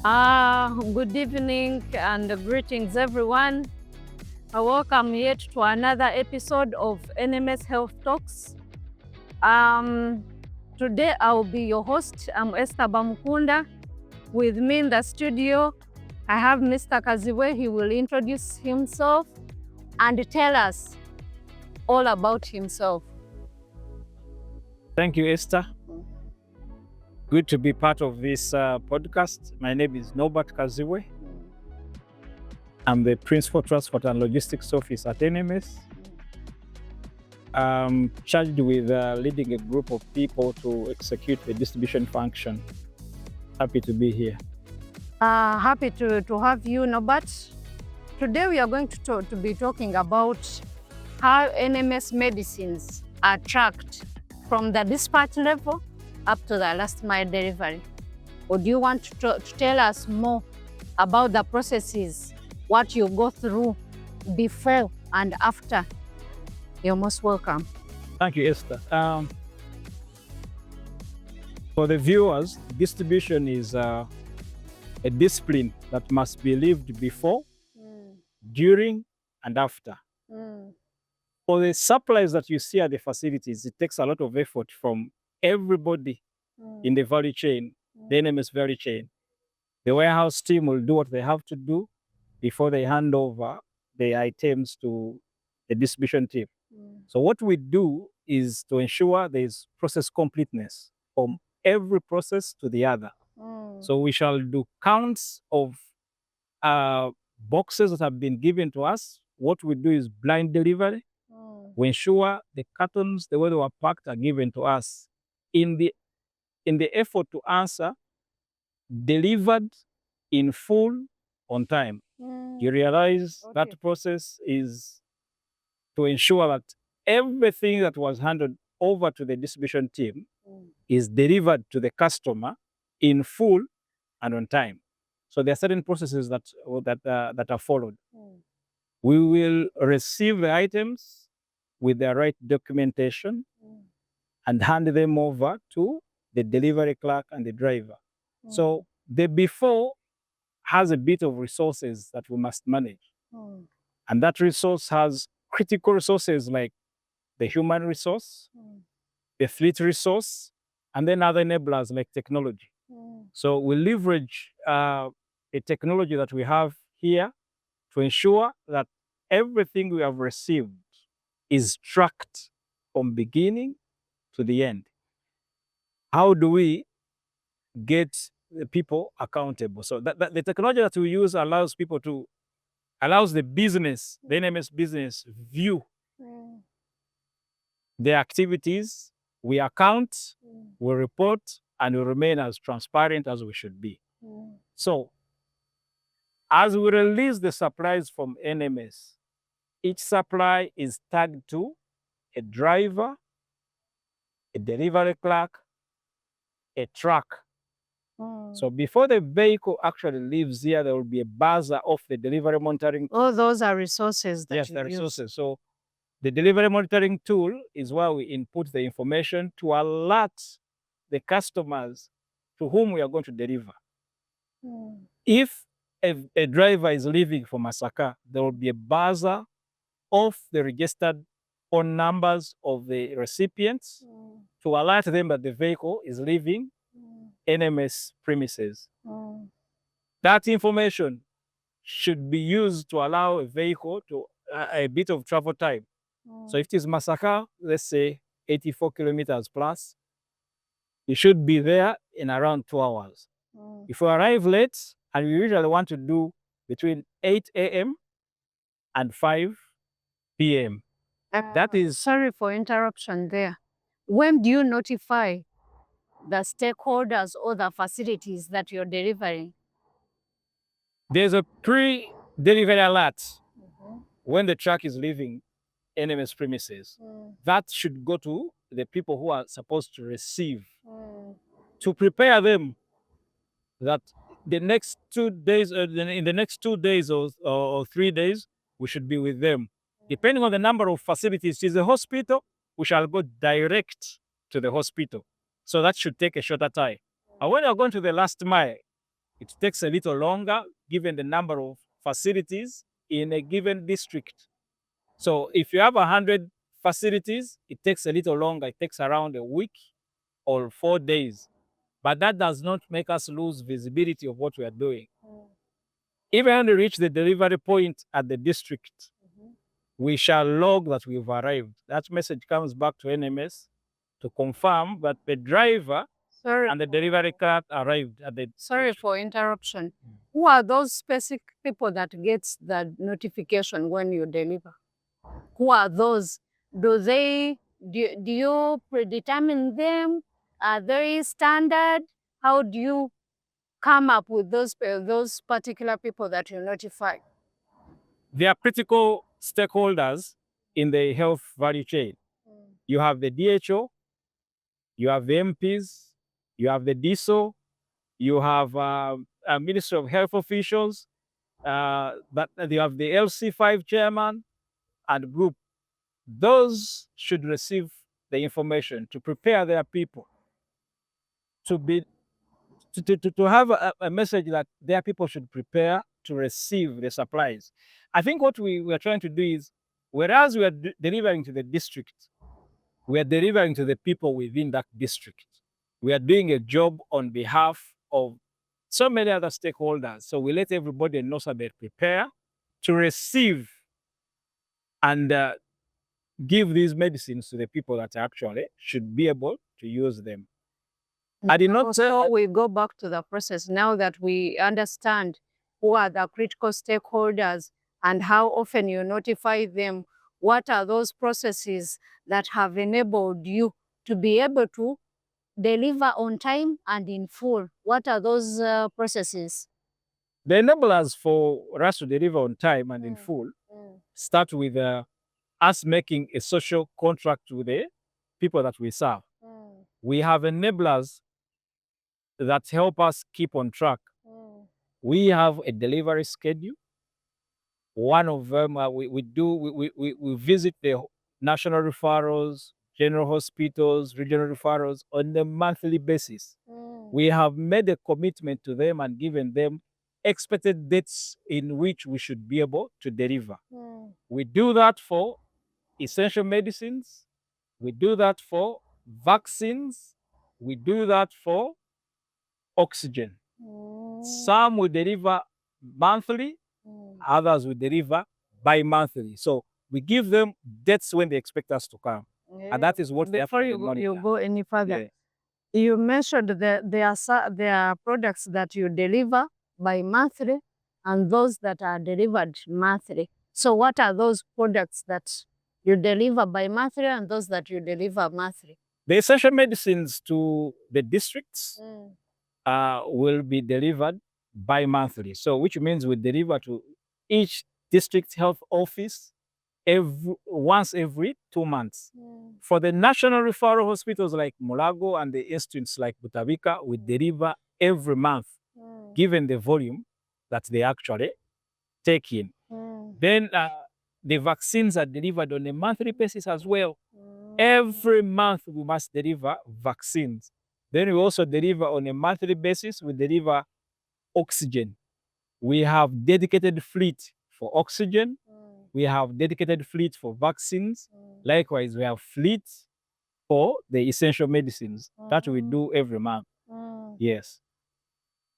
Good evening and greetings, everyone. Welcome yet to another episode of NMS Health Talks. Today I'll be your host. I'm Esther Bamukunda. With me in the studio, I have Mr. Kaziwe. He will introduce himself and tell us all about himself. Thank you, Esther. Good to be part of this podcast. My name is Norbert Kaziwe. I'm the Principal Transport and Logistics Officer at NMS. I'm charged with leading a group of people to execute the distribution function. Happy to be here. Happy to have you, Norbert. Today we are going to be talking about how NMS medicines are tracked from the dispatch level up to the last mile delivery. Would you want to tell us more about the processes, what you go through before and after? You're most welcome. Thank you, Esther. For the viewers, distribution is a discipline that must be lived before, during, and after. For the supplies that you see at the facilities, it takes a lot of effort from everybody in the value chain, the NMS value chain. The warehouse team will do what they have to do before they hand over the items to the distribution team. So what we do is to ensure there is process completeness from every process to the other. So we shall do counts of boxes that have been given to us. What we do is blind delivery. We ensure the cartons, the way they were packed, are given to us in the effort to answer delivered in full on time. You realize that process is to ensure that everything that was handed over to the distribution team is delivered to the customer in full and on time. So there are certain processes that are followed. We will receive the items with the right documentation and hand them over to the delivery clerk and the driver. So the before has a bit of resources that we must manage. And that resource has critical resources like the human resource, the fleet resource, and then other enablers like technology. So we leverage the technology that we have here to ensure that everything we have received is tracked from beginning to the end. How do we get the people accountable? So the technology that we use allows the business, the NMS business, view the activities, we account, we report, and we remain as transparent as we should be. So as we release the supplies from NMS, each supply is tagged to a driver, a delivery clerk, a truck. So before the vehicle actually leaves here, there will be a buzzer of the delivery monitoring. Oh, those are resources that yes, you the use. resources. So the delivery monitoring tool is where we input the information to alert the customers to whom we are going to deliver. If a driver is leaving for Masaka, there will be a buzzer of the registered phone numbers of the recipients to alert them that the vehicle is leaving NMS premises. That information should be used to allow a vehicle to a bit of travel time. So if it is Masaka, let's say 84 kilometers plus, you should be there in around 2 hours. If we arrive late, and we usually want to do between 8 a.m. and 5 p.m. That is... Sorry for interruption there. When do you notify the stakeholders or the facilities that you're delivering? There's a pre-delivery alert when the truck is leaving NMS premises. That should go to the people who are supposed to receive to prepare them that the next 2 days, in the next 2 days or 3 days, we should be with them. Depending on the number of facilities, if it's a hospital, we shall go direct to the hospital. So that should take a shorter time. And when you're going to the last mile, It takes a little longer given the number of facilities in a given district. So if you have 100 facilities, it takes a little longer. It takes around a week or 4 days. But that does not make us lose visibility of what we are doing. Even when we reach the delivery point at the district, we shall log that we've arrived. That message comes back to NMS to confirm that the driver and the delivery cart arrived at the. Sorry for interruption. Who are those specific people that gets the notification when you deliver? Who are those? Do you predetermine them? Are they standard? How do you come up with those particular people that you notify? They are critical stakeholders in the health value chain. You have the DHO, you have the MPs, you have the DSO, you have a Ministry of Health officials, but you have the LC5 chairman and group. Those should receive the information to prepare their people to have a message that their people should prepare to receive the supplies. I think what we are trying to do is, whereas we are delivering to the district, we are delivering to the people within that district. We are doing a job on behalf of so many other stakeholders. So we let everybody know so they prepare to receive and give these medicines to the people that actually should be able to use them. I did not say. So we go back to the process now that we understand who are the critical stakeholders and how often you notify them. What are those processes that have enabled you to be able to deliver on time and in full? What are those processes? The enablers for us to deliver on time and in full start with us making a social contract with the people that we serve. We have enablers that help us keep on track. We have a delivery schedule. One of them, we visit the national referrals, general hospitals, regional referrals on a monthly basis. We have made a commitment to them and given them expected dates in which we should be able to deliver. We do that for essential medicines. We do that for vaccines. We do that for oxygen. Some we deliver monthly, others we deliver bi-monthly. So we give them dates when they expect us to come. And that is what before you go any further. You mentioned that there are products that you deliver bi-monthly and those that are delivered monthly. So what are those products that you deliver bi-monthly and those that you deliver monthly? The essential medicines to the districts will be delivered bi-monthly. So which means we deliver to each district health office once every 2 months. For the national referral hospitals like Mulago and the institutes like Butabika, we deliver every month, given the volume that they actually take in. Then the vaccines are delivered on a monthly basis as well. Every month we must deliver vaccines. Then we also deliver on a monthly basis, we deliver oxygen. We have dedicated fleet for oxygen. We have dedicated fleet for vaccines. Likewise, we have fleet for the essential medicines that we do every month. Yes.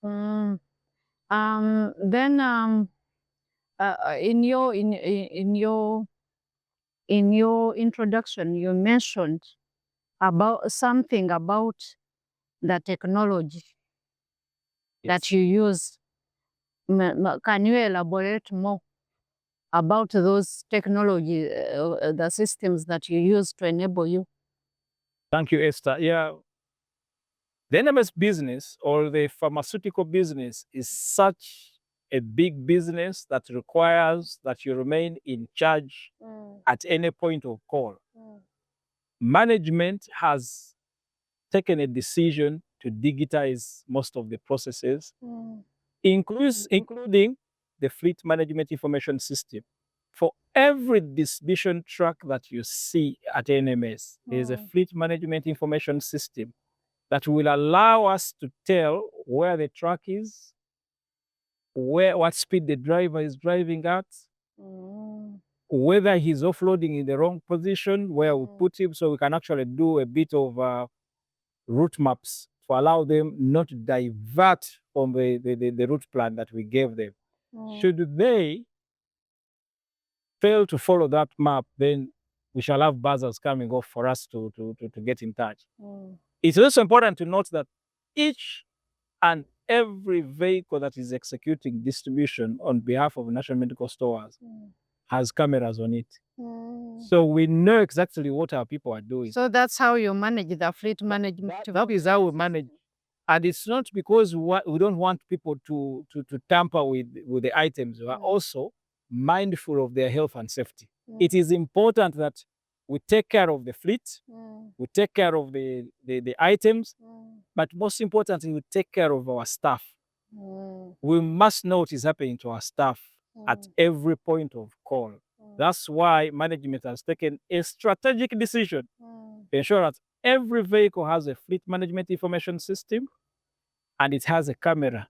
Then in your introduction, you mentioned about something about the technology that you use. Can you elaborate more about those technology, the systems that you use to enable you? Thank you, Esther. Yeah. The NMS business or the pharmaceutical business is such a big business that requires that you remain in charge at any point of call. Management has taken a decision to digitize most of the processes, including the fleet management information system. For every distribution truck that you see at NMS, there is a fleet management information system that will allow us to tell where the truck is, what speed the driver is driving at, whether he's offloading in the wrong position, where we put him, so we can actually do a bit of route maps to allow them not to divert from the route plan that we gave them. Should they fail to follow that map, then we shall have buzzers coming off for us to get in touch. It's also important to note that each and every vehicle that is executing distribution on behalf of national medical stores has cameras on it. So we know exactly what our people are doing. So that's how you manage the fleet management. That is how we manage. And it's not because we don't want people to tamper with the items. We are also mindful of their health and safety. It is important that we take care of the fleet, we take care of the items, but most importantly, we take care of our staff. We must know what is happening to our staff at every point of call. That's why management has taken a strategic decision to ensure that every vehicle has a fleet management information system and it has a camera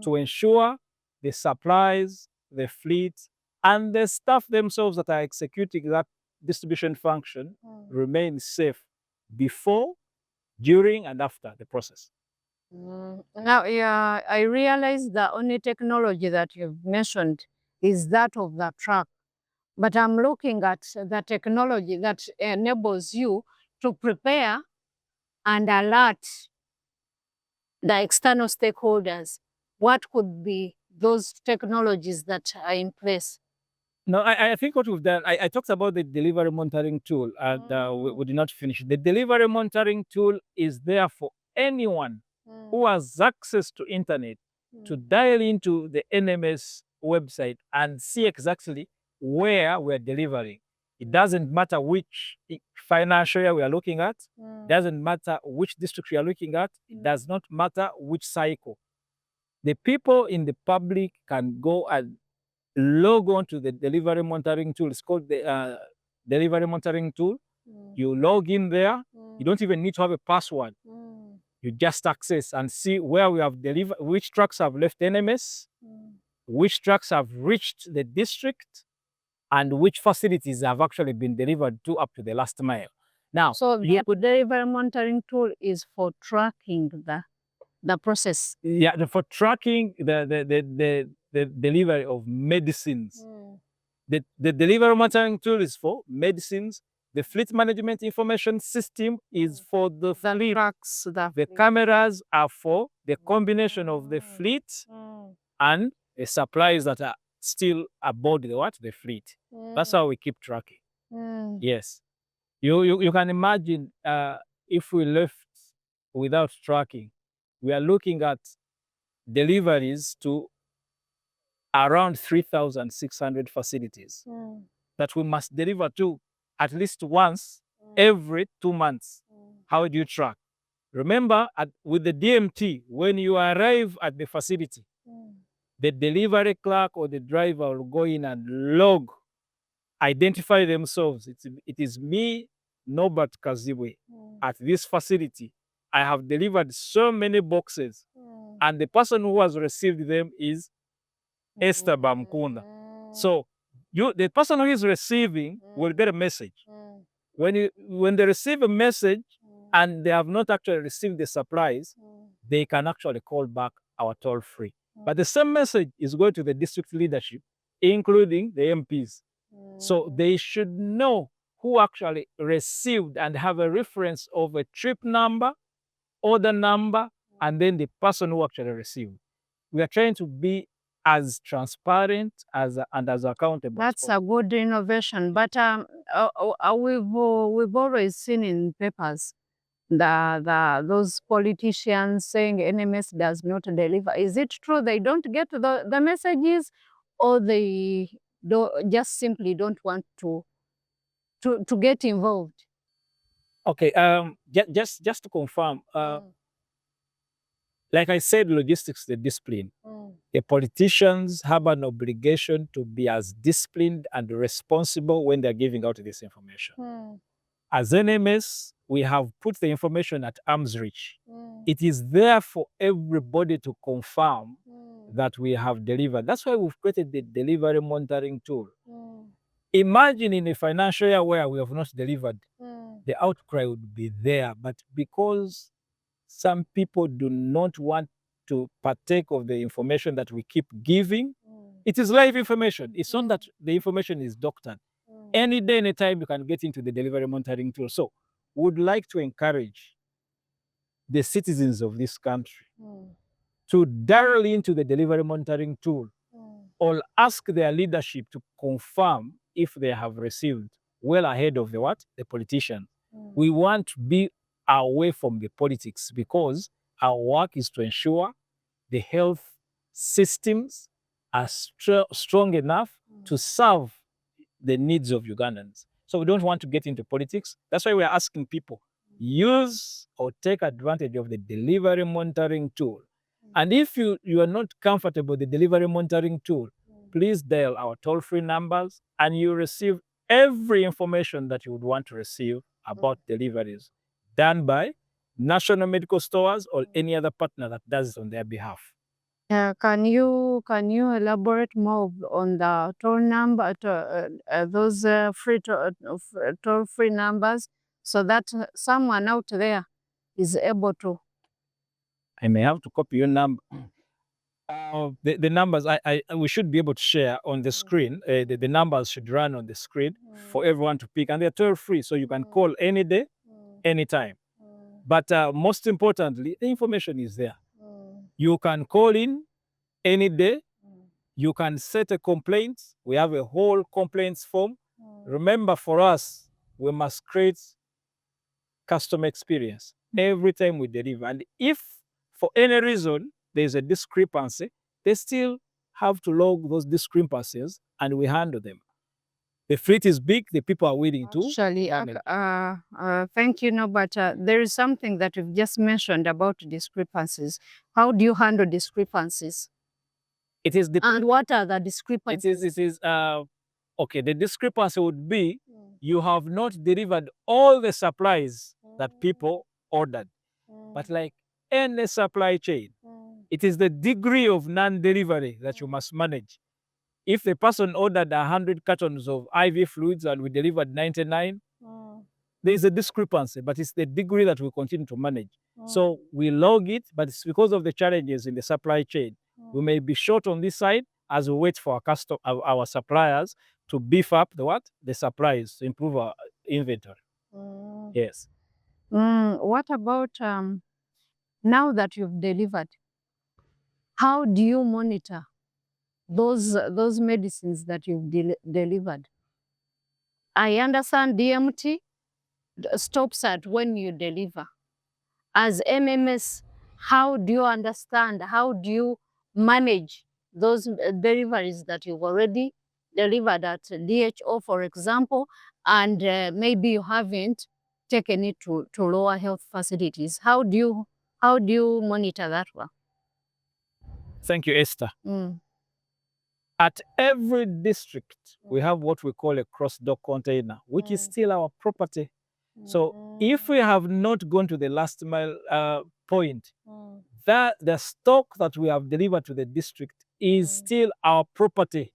to ensure the supplies, the fleet, and the staff themselves that are executing that distribution function remain safe before, during, and after the process. Now, yeah, I realize the only technology that you've mentioned is that of the truck. But I'm looking at the technology that enables you to prepare and alert the external stakeholders. What could be those technologies that are in place? No, I think what we've done, I talked about the delivery monitoring tool, and we did not finish. The delivery monitoring tool is there for anyone who has access to internet to dial into the NMS website and see exactly where we're delivering. It doesn't matter which financial year we are looking at. It doesn't matter which district we are looking at. It does not matter which cycle. The people in the public can go and log on to the delivery monitoring tool. It's called the delivery monitoring tool. You log in there. You don't even need to have a password. You just access and see where we have delivered, which trucks have left NMS, which trucks have reached the district, and which facilities have actually been delivered to up to the last mile. Now, so the delivery monitoring tool is for tracking the process. Yeah, for tracking the delivery of medicines. The delivery monitoring tool is for medicines. The fleet management information system is for the fleet. Trucks, the cameras are for the combination of the fleet and the supplies that are still aboard the fleet. That's how we keep tracking. Yes. You can imagine if we left without tracking, we are looking at deliveries to around 3,600 facilities that we must deliver to at least once every 2 months. How do you track? Remember, with the DMT, when you arrive at the facility, the delivery clerk or the driver will go in and log, identify themselves. It is me, Norbert Kazibwe, at this facility. I have delivered so many boxes, and the person who has received them is Esther Bamkunda. So the person who is receiving will get a message. When they receive a message and they have not actually received the supplies, they can actually call back our toll free. But the same message is going to the district leadership, including the MPs. So they should know who actually received and have a reference of a trip number, order number, and then the person who actually received. We are trying to be as transparent and as accountable. That's a good innovation, but we've always seen in papers those politicians saying NMS does not deliver. Is it true they don't get the messages, or they just simply don't want to get involved? Okay, just to confirm, like I said, logistics, the discipline. The politicians have an obligation to be as disciplined and responsible when they're giving out this information. As NMS, we have put the information at arm's reach. It is there for everybody to confirm that we have delivered. That's why we've created the delivery monitoring tool. Imagine in a financial year where we have not delivered, the outcry would be there. But because some people do not want to partake of the information that we keep giving, it is live information. It's not that the information is doctored. Any day, anytime, you can get into the delivery monitoring tool. So, would like to encourage the citizens of this country to dial into the delivery monitoring tool or ask their leadership to confirm if they have received well ahead of the what? The politician. We want to be away from the politics because our work is to ensure the health systems are strong enough to serve the needs of Ugandans. So we don't want to get into politics. That's why we're asking people, use or take advantage of the delivery monitoring tool. And if you are not comfortable with the delivery monitoring tool, please dial our toll-free numbers and you receive every information that you would want to receive about deliveries done by national medical stores or any other partner that does it on their behalf. Can you elaborate more on the toll number, those toll-free numbers, so that someone out there is able to? I may have to copy your number. The numbers we should be able to share on the screen. The numbers should run on the screen for everyone to pick, and they're toll-free, so you can call any day, anytime. But most importantly, the information is there. You can call in any day. You can set a complaint. We have a whole complaints form. Remember, for us, we must create customer experience every time we deliver. And if for any reason there's a discrepancy, they still have to log those discrepancies and we handle them. The fleet is big, the people are willing to. Actually, thank you, no, but there is something that you've just mentioned about discrepancies. How do you handle discrepancies? It is and what are the discrepancies? It is okay, the discrepancy would be you have not delivered all the supplies that people ordered. But like any supply chain, it is the degree of non-delivery that you must manage. If the person ordered 100 cartons of IV fluids and we delivered 99, there is a discrepancy, but it's the degree that we continue to manage. So we log it, but it's because of the challenges in the supply chain. We may be short on this side as we wait for our suppliers to beef up the supplies to improve our inventory. Yes. What about now that you've delivered? How do you monitor those medicines that you've delivered? I understand DMT stops at when you deliver. As MMS, how do you understand? How do you manage those deliveries that you've already delivered at DHO, for example, and maybe you haven't taken it to lower health facilities? How do you monitor that one? Thank you, Esther. At every district, we have what we call a cross-dock container, which is still our property. So if we have not gone to the last mile point, the stock that we have delivered to the district is still our property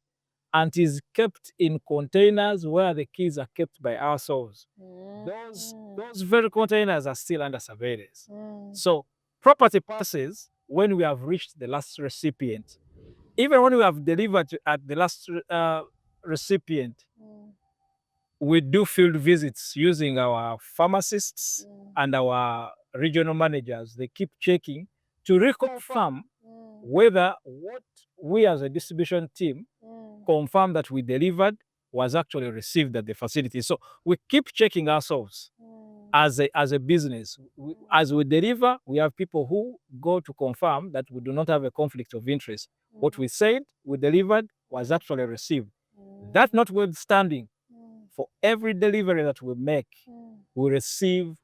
and is kept in containers where the keys are kept by ourselves. Those very containers are still under surveillance. So property passes when we have reached the last recipient. Even when we have delivered at the last recipient, we do field visits using our pharmacists and our regional managers. They keep checking to reconfirm whether what we as a distribution team confirm that we delivered was actually received at the facility. So we keep checking ourselves as a business. As we deliver, we have people who go to confirm that we do not have a conflict of interest. What we said we delivered was actually received. That notwithstanding, for every delivery that we make, we receive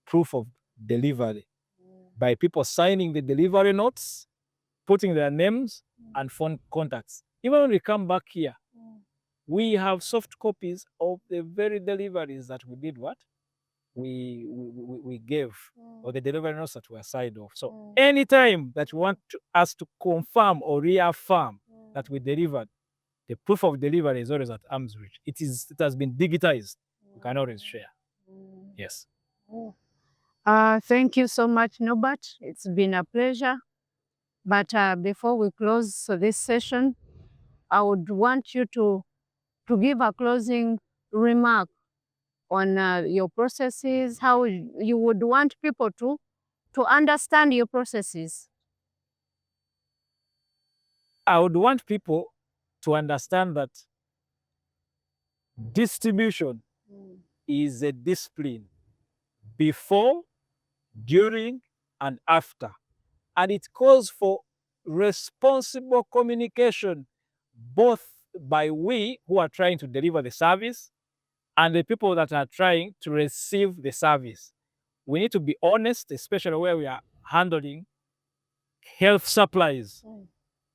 proof of delivery by people signing the delivery notes, putting their names and phone contacts. Even when we come back here, we have soft copies of the very deliveries that we did we gave, or the delivery notes that were signed off. So anytime that you want us to confirm or reaffirm that we delivered, the proof of delivery is always at arm's reach. It has been digitized. We can always share. Yes. Thank you so much, Norbert. It's been a pleasure. But before we close this session, I would want you to give a closing remark on your processes, how you would want people to understand your processes. I would want people to understand that distribution is a discipline before, during, and after. And it calls for responsible communication, both by we who are trying to deliver the service and the people that are trying to receive the service. We need to be honest, especially where we are handling health supplies.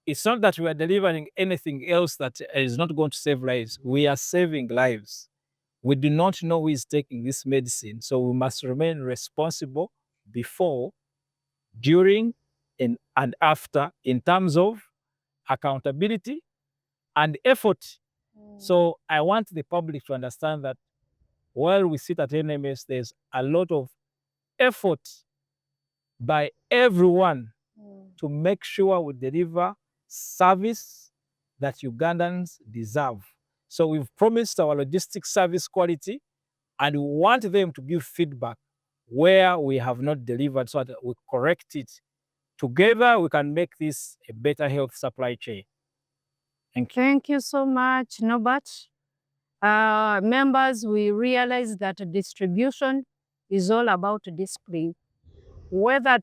It's not that we are delivering anything else that is not going to save lives. We are saving lives. We do not know who is taking this medicine, so we must remain responsible before, during, and after in terms of accountability and effort. So I want the public to understand that while we sit at NMS, there's a lot of effort by everyone to make sure we deliver service that Ugandans deserve. So we've promised our logistics service quality, and we want them to give feedback where we have not delivered so that we correct it. Together, we can make this a better health supply chain. Thank you. Thank you so much, Norbert. Members, we realize that distribution is all about discipline. Whether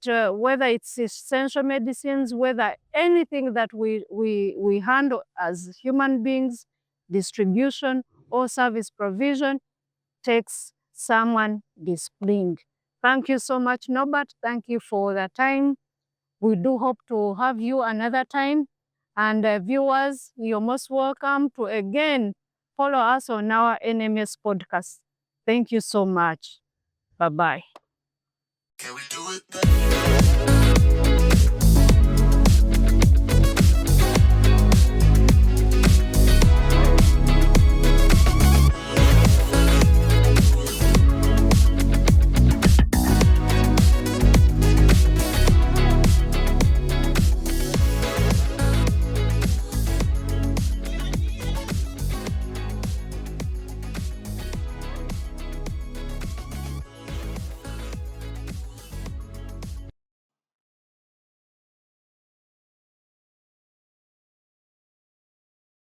it's essential medicines, whether anything that we handle as human beings, distribution or service provision takes someone disciplined. Thank you so much, Norbert. Thank you for the time. We do hope to have you another time. And viewers, you're most welcome to again follow us on our NMS podcast. Thank you so much. Bye-bye. Can we do it?